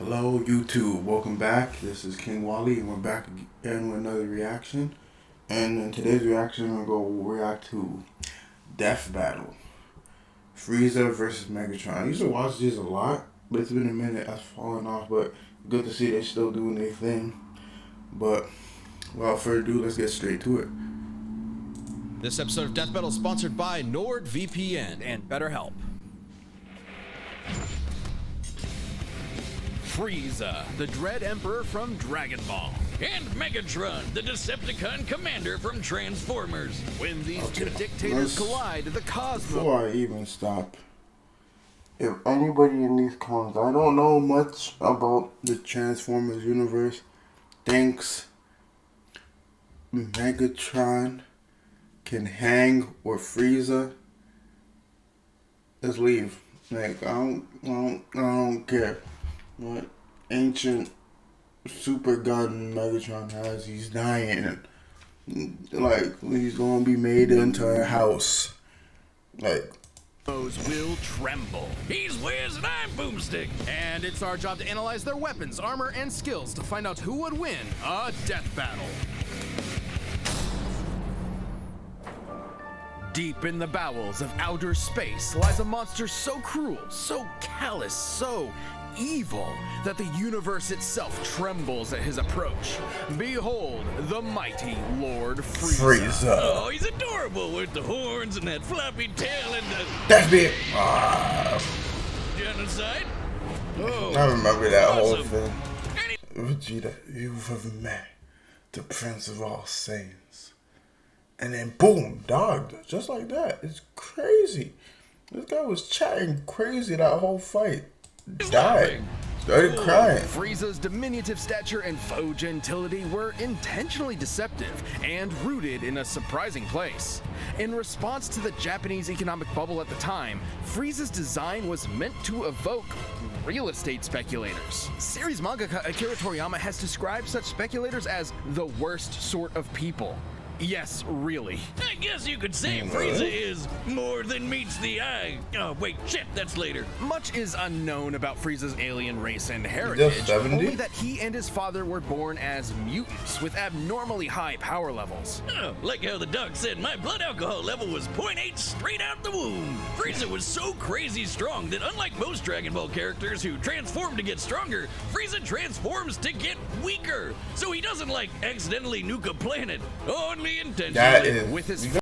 Hello YouTube, welcome back. This is King Wally and we're back again with another reaction. And in today's reaction we're going to react to Death Battle. Frieza versus Megatron. I used to watch these a lot, but it's been a minute. I've fallen off, but good to see they're still doing their thing. But without further ado, let's get straight to it. This episode of Death Battle is sponsored by NordVPN and BetterHelp. Frieza, the Dread Emperor from Dragon Ball. And Megatron, the Decepticon commander from Transformers. When these two dictators collide, the cosmos... Before I even stop, if anybody in these comments, I don't know much about the Transformers universe, thinks Megatron can hang with Frieza, just leave. Like, I don't care what ancient super gun Megatron has. He's dying. Like, he's gonna be made into a house. Like, those will tremble. He's Wiz and I'm Boomstick. And it's our job to analyze their weapons, armor, and skills to find out who would win a death battle. Deep in the bowels of outer space lies a monster so cruel, so callous, so evil that the universe itself trembles at his approach. Behold, the mighty Lord Frieza. Oh, he's adorable with the horns and that floppy tail and the... that's it. Genocide? Oh, I remember that whole awesome. thing. Vegeta, you've ever met the Prince of all Saiyans. And then boom, dog, just like that. It's crazy. This guy was chatting crazy that whole fight. Died. Started crying. Frieza's diminutive stature and faux gentility were intentionally deceptive and rooted in a surprising place. In response to the Japanese economic bubble at the time, Frieza's design was meant to evoke real estate speculators. Series mangaka Akira Toriyama has described such speculators as the worst sort of people. Yes, really. I guess you could say Frieza is more than meets the eye. Oh, wait, shit, that's later. Much is unknown about Frieza's alien race and heritage, only that he and his father were born as mutants with abnormally high power levels. Oh, like how the doc said my blood alcohol level was 0.8 straight out the womb. Frieza was so crazy strong that unlike most Dragon Ball characters who transform to get stronger, Frieza transforms to get weaker. So he doesn't, like, accidentally nuke a planet. Only intentionally. That is, with his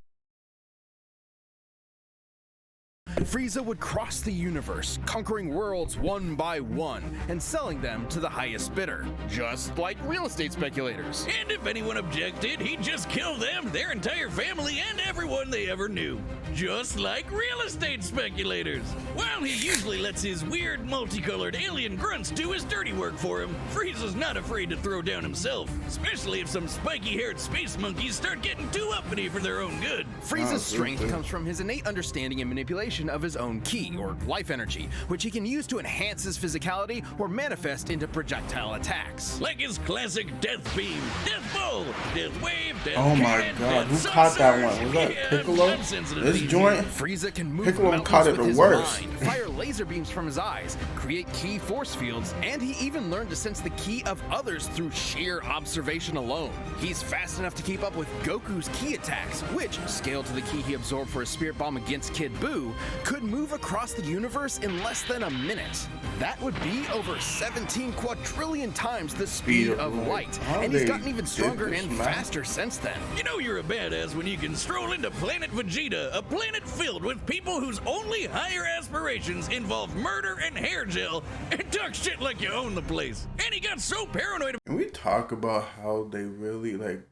Frieza would cross the universe, conquering worlds one by one and selling them to the highest bidder, just like real estate speculators. And if anyone objected, he'd just kill them, their entire family, and everyone they ever knew. Just like real estate speculators. While he usually lets his weird, multicolored alien grunts do his dirty work for him, Frieza's not afraid to throw down himself, especially if some spiky-haired space monkeys start getting too uppity for their own good. Frieza's strength comes from his innate understanding and manipulation of his own ki, or life energy, which he can use to enhance his physicality or manifest into projectile attacks. Like his classic Death Beam, Death Ball, Death Wave, Death oh my Cannon, god, Death who caught that Surge. one? Was that Yeah, Piccolo? I'm sensitive This these joint? days. Frieza can move Piccolo mountains caught it with the his worst. mind, fire laser beams from his eyes, create ki force fields, and he even learned to sense the ki of others through sheer observation alone. He's fast enough to keep up with Goku's ki attacks, which, scaled to the ki he absorbed for his spirit bomb against Kid Buu, could move across the universe in less than a minute. That would be over 17 quadrillion times the speed of light, and he's gotten even stronger and faster since then. You know you're a badass when you can stroll into Planet Vegeta, a planet filled with people whose only higher aspirations involve murder and hair gel, and talk shit like you own the place. And he got so paranoid. Can we talk about how they really, like,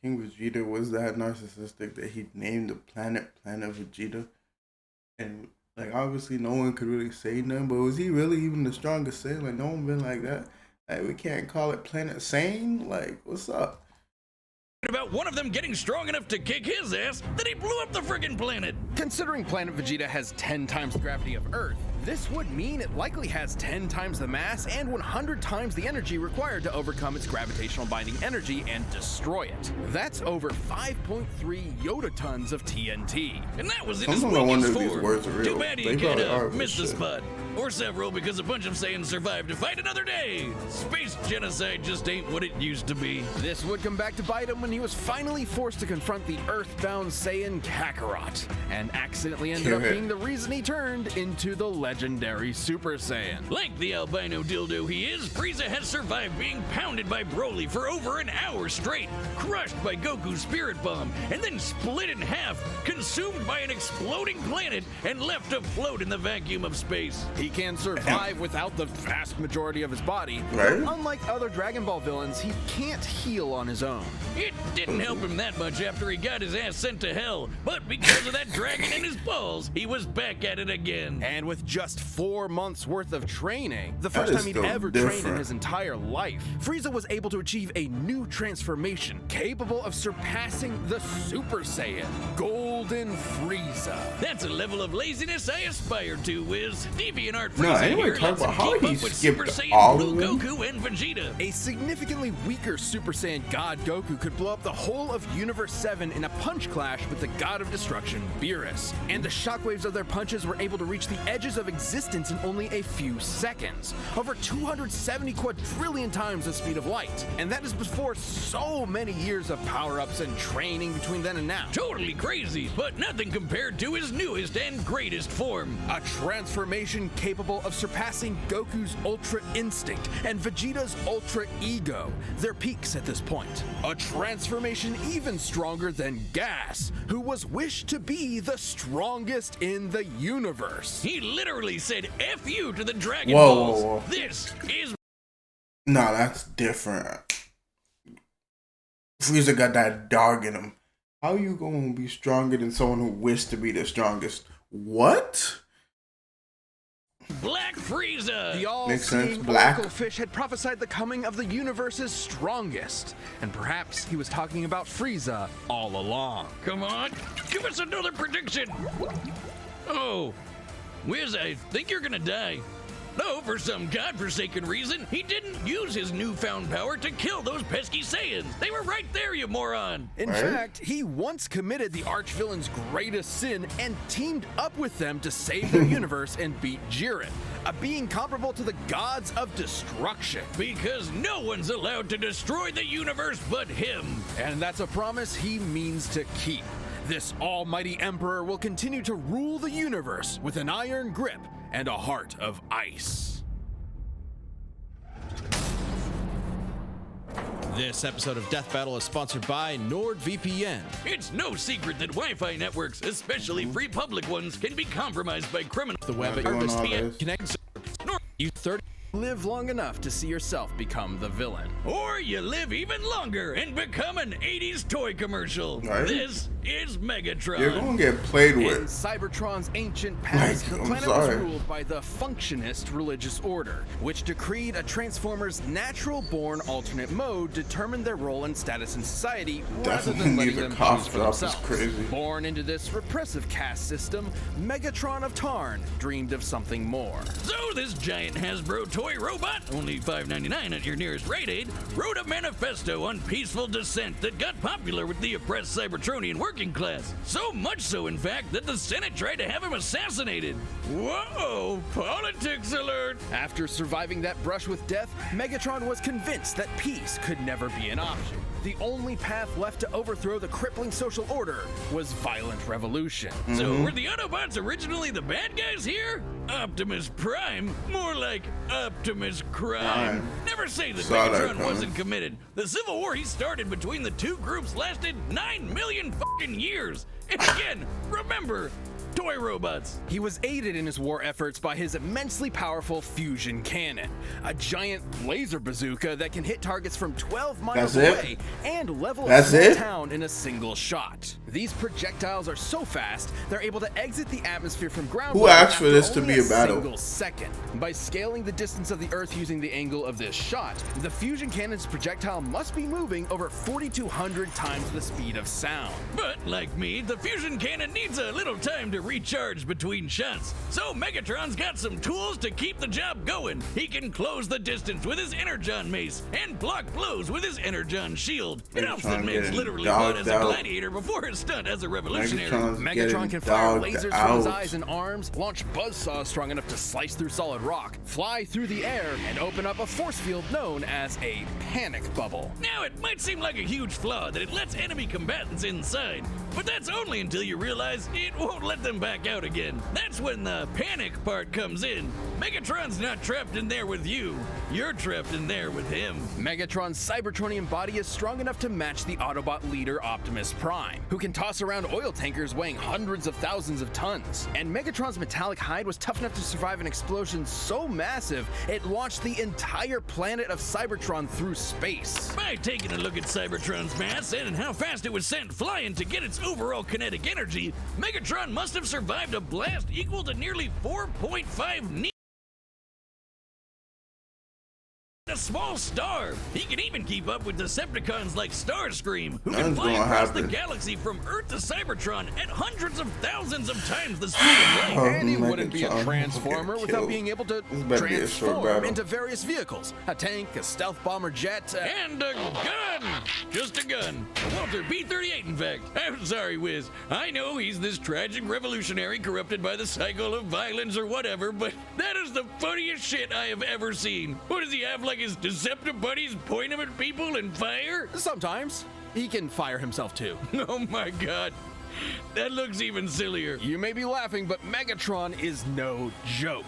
King Vegeta was that narcissistic that he named the planet Vegeta? And, like, obviously no one could really say nothing, but was he really even the strongest Saiyan? Like, no one been like that. Like, we can't call it Planet Saiyan? Like, what's up? About one of them getting strong enough to kick his ass that he blew up the friggin' planet. Considering Planet Vegeta has 10 times the gravity of Earth, this would mean it likely has 10 times the mass and 100 times the energy required to overcome its gravitational binding energy and destroy it. That's over 5.3 yotatons of TNT. And that was in Sometimes his I wonder weakest if these form. words are real. Too bad They he probably kinda are, but missed the shit. spot. Or several, because a bunch of Saiyans survived to fight another day. Space genocide just ain't what it used to be. This would come back to bite him when he was finally forced to confront the Earthbound Saiyan Kakarot, and accidentally ended up being the reason he turned into the legendary Super Saiyan. Like the albino dildo he is, Frieza has survived being pounded by Broly for over an hour straight, crushed by Goku's Spirit Bomb, and then split in half, consumed by an exploding planet, and left afloat in the vacuum of space. He can survive without the vast majority of his body, but unlike other Dragon Ball villains, he can't heal on his own. It didn't help him that much after he got his ass sent to hell, but because of that dragon in his balls, he was back at it again. And with just 4 months worth of training, the first time he'd ever trained in his entire life, Frieza was able to achieve a new transformation capable of surpassing the Super Saiyan, Golden Frieza. That's a level of laziness I aspire to, Wiz. DeviantArt Frieza No, anyway, here talk lets him about how keep he up with skipped Super Saiyan all Blue of them. Goku and Vegeta. A significantly weaker Super Saiyan God Goku could blow up the whole of Universe 7 in a punch clash with the God of Destruction, Beerus. And the shockwaves of their punches were able to reach the edges of existence in only a few seconds, over 270 quadrillion times the speed of light. And that is before so many years of power-ups and training between then and now. Totally crazy, but nothing compared to his newest and greatest form. A transformation capable of surpassing Goku's Ultra Instinct and Vegeta's Ultra Ego, their peaks at this point. A transformation even stronger than Gas, who was wished to be the strongest in the universe. He literally said F you to the Dragon Whoa, Balls. whoa, whoa. This is... Nah, that's different. Frieza got that dog in him. How you gonna be stronger than someone who wished to be the strongest? What? Black Frieza! The all-seeing Oracle Fish had prophesied the coming of the universe's strongest, and perhaps he was talking about Frieza all along. Come on, give us another prediction! Oh, Wiz, I think you're gonna die. No, for some godforsaken reason, he didn't use his newfound power to kill those pesky Saiyans. They were right there, you moron. In fact, he once committed the archvillain's greatest sin and teamed up with them to save their universe and beat Jiren, a being comparable to the gods of destruction. Because no one's allowed to destroy the universe but him. And that's a promise he means to keep. This almighty emperor will continue to rule the universe with an iron grip and a heart of ice. This episode of Death Battle is sponsored by NordVPN. It's no secret that Wi-Fi networks, especially free public ones, can be compromised by criminals. The web at your disposal. Connect. You 30. Live long enough to see yourself become the villain. Or you live even longer and become an 80s toy commercial. This is Megatron. You're gonna get played with. In Cybertron's ancient past, the planet was ruled by the Functionist religious order, which decreed a Transformer's natural-born alternate mode determined their role and status in society rather than letting them choose for themselves. Crazy. Born into this repressive caste system, Megatron of Tarn dreamed of something more. So this giant Hasbro toy robot, only $5.99 at your nearest Rite Aid, wrote a manifesto on peaceful dissent that got popular with the oppressed Cybertronian working class. So much so, in fact, that the Senate tried to have him assassinated. Whoa, politics alert! After surviving that brush with death, Megatron was convinced that peace could never be an option. The only path left to overthrow the crippling social order was violent revolution. So were the Autobots originally the bad guys here? Optimus Prime? More like Optimus Crime. Never say that Megatron wasn't committed. The civil war he started between the two groups lasted 9 million fucking years. And again, remember, toy robots. He was aided in his war efforts by his immensely powerful fusion cannon, a giant laser bazooka that can hit targets from 12 miles away and level a small town in a single shot. These projectiles are so fast, they're able to exit the atmosphere from ground level after only a single second. By scaling the distance of the Earth using the angle of this shot, the fusion cannon's projectile must be moving over 4,200 times the speed of sound. But like me, the fusion cannon needs a little time to recharge between shots. So Megatron's got some tools to keep the job going. He can close the distance with his Energon mace and block blows with his Energon shield. An outfit makes literally fought as a gladiator before his stunt as a revolutionary. Megatron can fire lasers from his eyes and arms, launch buzzsaws strong enough to slice through solid rock, fly through the air, and open up a force field known as a panic bubble. Now, it might seem like a huge flaw that it lets enemy combatants inside, but that's only until you realize it won't let them back out again. That's when the panic part comes in. Megatron's not trapped in there with you. You're trapped in there with him. Megatron's Cybertronian body is strong enough to match the Autobot leader Optimus Prime, who can toss around oil tankers weighing hundreds of thousands of tons. And Megatron's metallic hide was tough enough to survive an explosion so massive it launched the entire planet of Cybertron through space. By taking a look at Cybertron's mass and how fast it was sent flying to get its overall kinetic energy, Megatron must have survived a blast equal to nearly 4.5 a small star. He can even keep up with Decepticons like Starscream, who can fly across the galaxy from Earth to Cybertron at hundreds of thousands of times the speed of light. And he wouldn't be a transformer without being able to transform into various vehicles. A tank, a stealth bomber jet, and a gun! Just a gun. Walter B-38, in fact. I'm sorry, Wiz. I know he's this tragic revolutionary corrupted by the cycle of violence or whatever, but that is the funniest shit I have ever seen. What does he have, like his Deceptive buddies point him at people and fire? Sometimes. He can fire himself too. Oh my god. That looks even sillier. You may be laughing, but Megatron is no joke.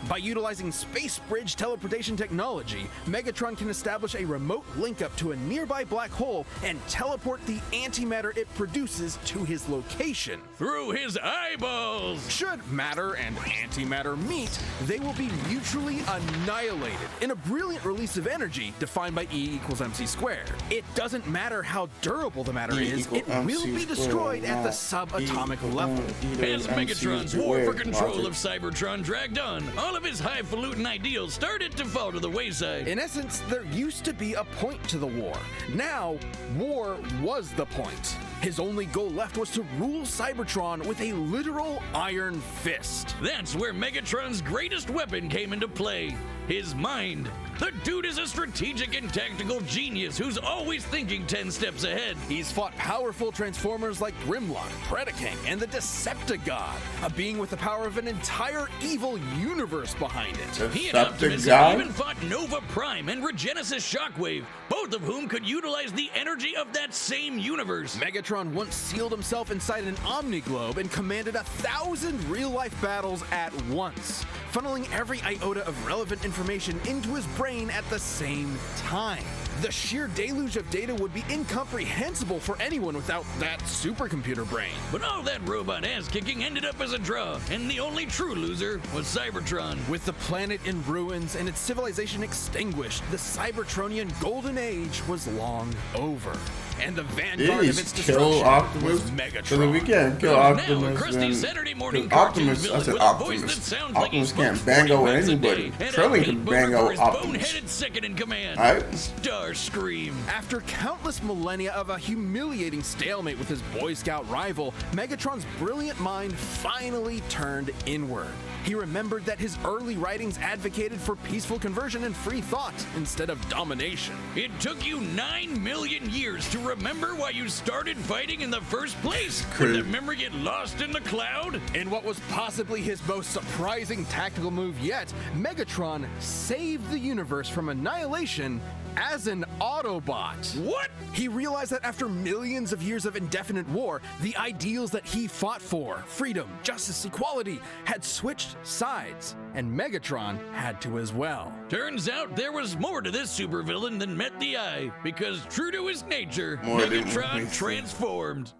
By utilizing space bridge teleportation technology, Megatron can establish a remote link-up to a nearby black hole and teleport the antimatter it produces to his location. Through his eyeballs! Should matter and antimatter meet, they will be mutually annihilated in a brilliant release of energy defined by E equals MC squared. It doesn't matter how durable the matter is, it will be destroyed at the subatomic level. As Megatron's war for control of Cybertron dragged on, all of his highfalutin ideals started to fall to the wayside. In essence, there used to be a point to the war. Now, war was the point. His only goal left was to rule Cybertron with a literal iron fist. That's where Megatron's greatest weapon came into play. His mind. The dude is a strategic and tactical genius who's always thinking 10 steps ahead. He's fought powerful Transformers like Grimlock, Predaking, and the Decepticon, a being with the power of an entire evil universe behind it. He and Optimus have even fought Nova Prime and Regenesis Shockwave, both of whom could utilize the energy of that same universe. Megatron once sealed himself inside an Omniglobe and commanded 1,000 real-life battles at once, funneling every iota of relevant information into his brain at the same time. The sheer deluge of data would be incomprehensible for anyone without that supercomputer brain. But all that robot ass-kicking ended up as a draw, and the only true loser was Cybertron. With the planet in ruins and its civilization extinguished, the Cybertronian Golden Age was long over. And the vanguard of its destruction was Megatron. So we can't kill Optimus. Now, a crusty Saturday morning Optimus, cartoon villain with a voice that sounds like Optimus can't bang out anybody. Trelling can bang out Optimus. Boneheaded second in command. Starscream. After countless millennia of a humiliating stalemate with his Boy Scout rival, Megatron's brilliant mind finally turned inward. He remembered that his early writings advocated for peaceful conversion and free thought instead of domination. It took you 9 million years to remember why you started fighting in the first place. Could that memory get lost in the cloud? In what was possibly his most surprising tactical move yet, Megatron saved the universe from annihilation as an Autobot. What? He realized that after millions of years of indefinite war, the ideals that he fought for, freedom, justice, equality, had switched sides, and Megatron had to as well. Turns out there was more to this supervillain than met the eye, because true to his nature, Megatron transformed.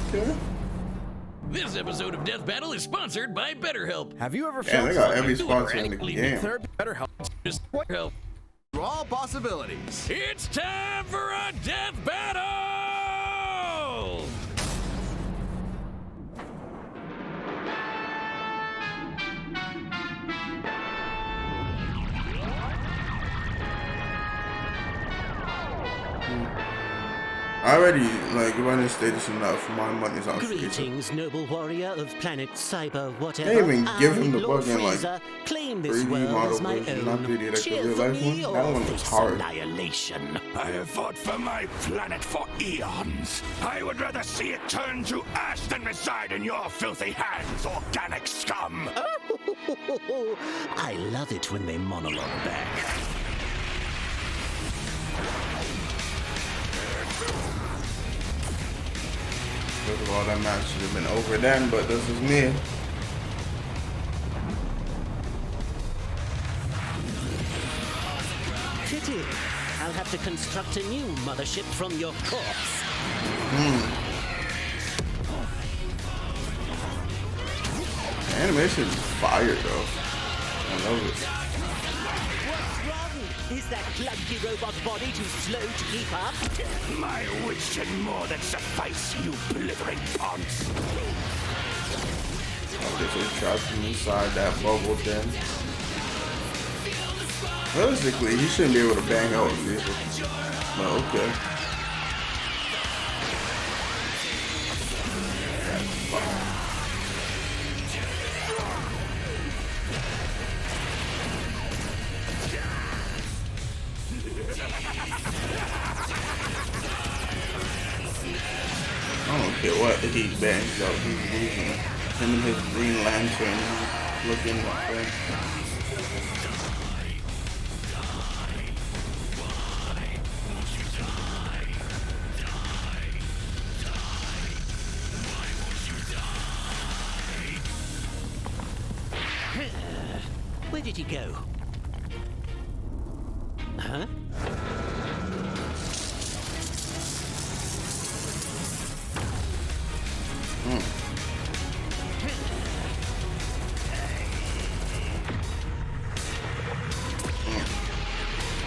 Okay. This episode of Death Battle is sponsored by BetterHelp. Have you ever felt they got every sponsor in the game. BetterHelp. Just help. All possibilities. It's time for a death battle! I already, like, if I didn't stay this enough, my money's on Frieza. Greetings, noble warrior of planet Cyber whatever. They even give him the Lord bug in, like, Frieza, claim this 3D world model as my version, own. not 3D, like the Cheer real for life me one. That or one was face hard. annihilation. I have fought for my planet for eons. I would rather see it turn to ash than reside in your filthy hands, organic scum! I love it when they monologue back. First of all, that match should have been over then, but this is me. Pity. I'll have to construct a new mothership from your corpse. The animation is fire, though. I love it. What's wrong? Is that clunky robot body too slow to keep up? My wits should more than suffice, you blithering taunts. Oh, this is trapped inside that bubble then. Realistically, he shouldn't be able to bang out with people. But okay. I don't care what he bangs out, he's losing. Him and his Green Lantern looking thing. Where did he go? Huh?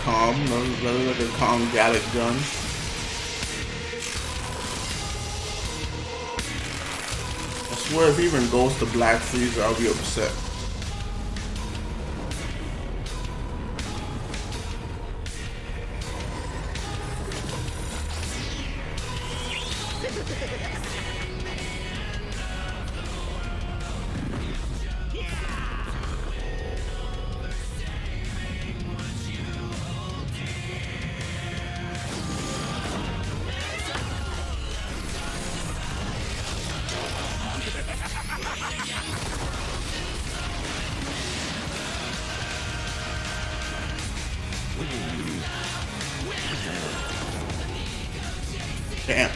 Calm, another like a calm Gallic gun. I swear if he even goes to Black Frieza, I'll be upset. Damn.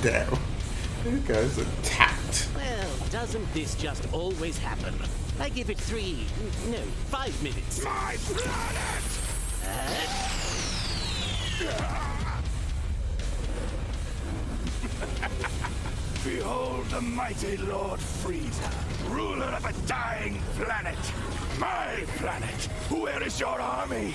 Damn. This guy's attacked. Well, doesn't this just always happen? I give it 5 minutes. My planet! Behold the mighty Lord Frieza, ruler of a dying planet. My planet. Where is your army?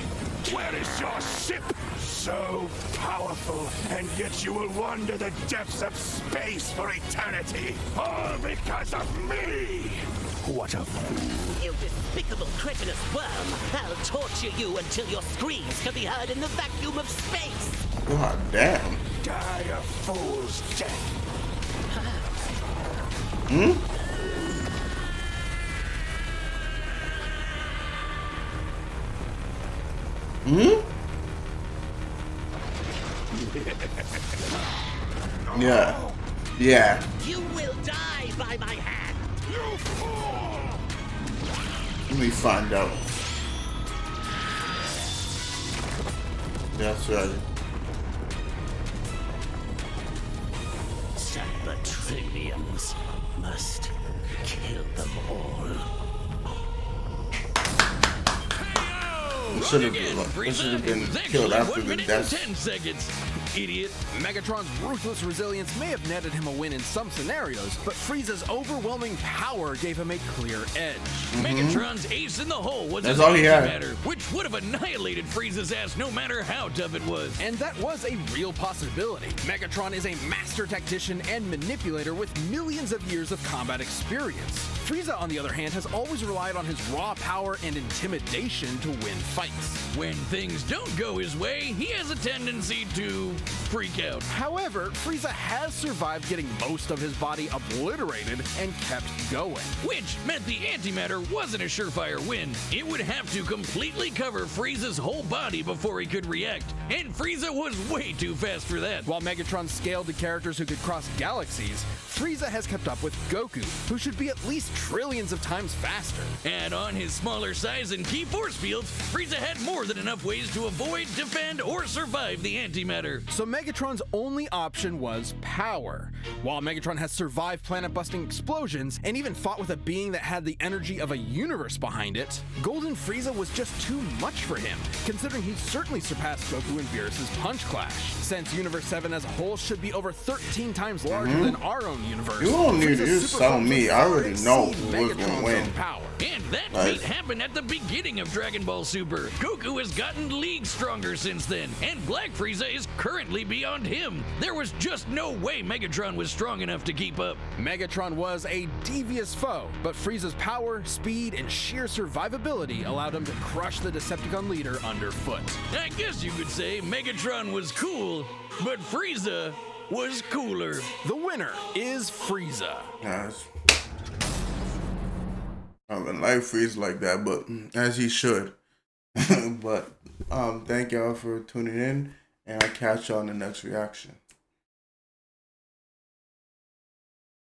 Where is your ship? So powerful, and yet you will wander the depths of space for eternity. All because of me. What a fool. You despicable, cretinous worm! I'll torture you until your screams can be heard in the vacuum of space! God damn. Die a fool's death. Hmm? Hmm? Yeah. Yeah. You will die by my hand! You fool! Let me find out. That's right. Cybertronians must kill them all. It should have Again, been, it should have Frieza. been It was killed actually after 1 the minute and death. 10 seconds. Idiot. Megatron's ruthless resilience may have netted him a win in some scenarios, but Frieza's overwhelming power gave him a clear edge. Megatron's ace in the hole was That's his all he had. antimatter, which would have annihilated Frieza's ass no matter how tough it was. And that was a real possibility. Megatron is a master tactician and manipulator with millions of years of combat experience. Frieza, on the other hand, has always relied on his raw power and intimidation to win fights. When things don't go his way, he has a tendency to freak out. However, Frieza has survived getting most of his body obliterated and kept going. Which meant the antimatter wasn't a surefire win. It would have to completely cover Frieza's whole body before he could react, and Frieza was way too fast for that. While Megatron scaled to characters who could cross galaxies, Frieza has kept up with Goku, who should be at least trillions of times faster. And on his smaller size and key force fields, Frieza had more than enough ways to avoid, defend, or survive the antimatter. So Megatron's only option was power. While Megatron has survived planet-busting explosions and even fought with a being that had the energy of a universe behind it, Golden Frieza was just too much for him, considering he certainly surpassed Goku in Beerus' Punch Clash. Since Universe 7 as a whole should be over 13 times larger than our own universe, You don't need to Frieza's just tell me. I already know exceed who was gonna Megatron's win. own power. And that feat happened at the beginning of Dragon Ball Super. Goku has gotten leagues stronger since then, and Black Frieza is currently beyond him. There was just no way Megatron was strong enough to keep up. Megatron was a devious foe, but Frieza's power, speed, and sheer survivability allowed him to crush the Decepticon leader underfoot. I guess you could say Megatron was cool, but Frieza was cooler. The winner is Frieza. Yes. I haven't like Frieza like that, but as he should. But thank y'all for tuning in, and I'll catch y'all in the next reaction.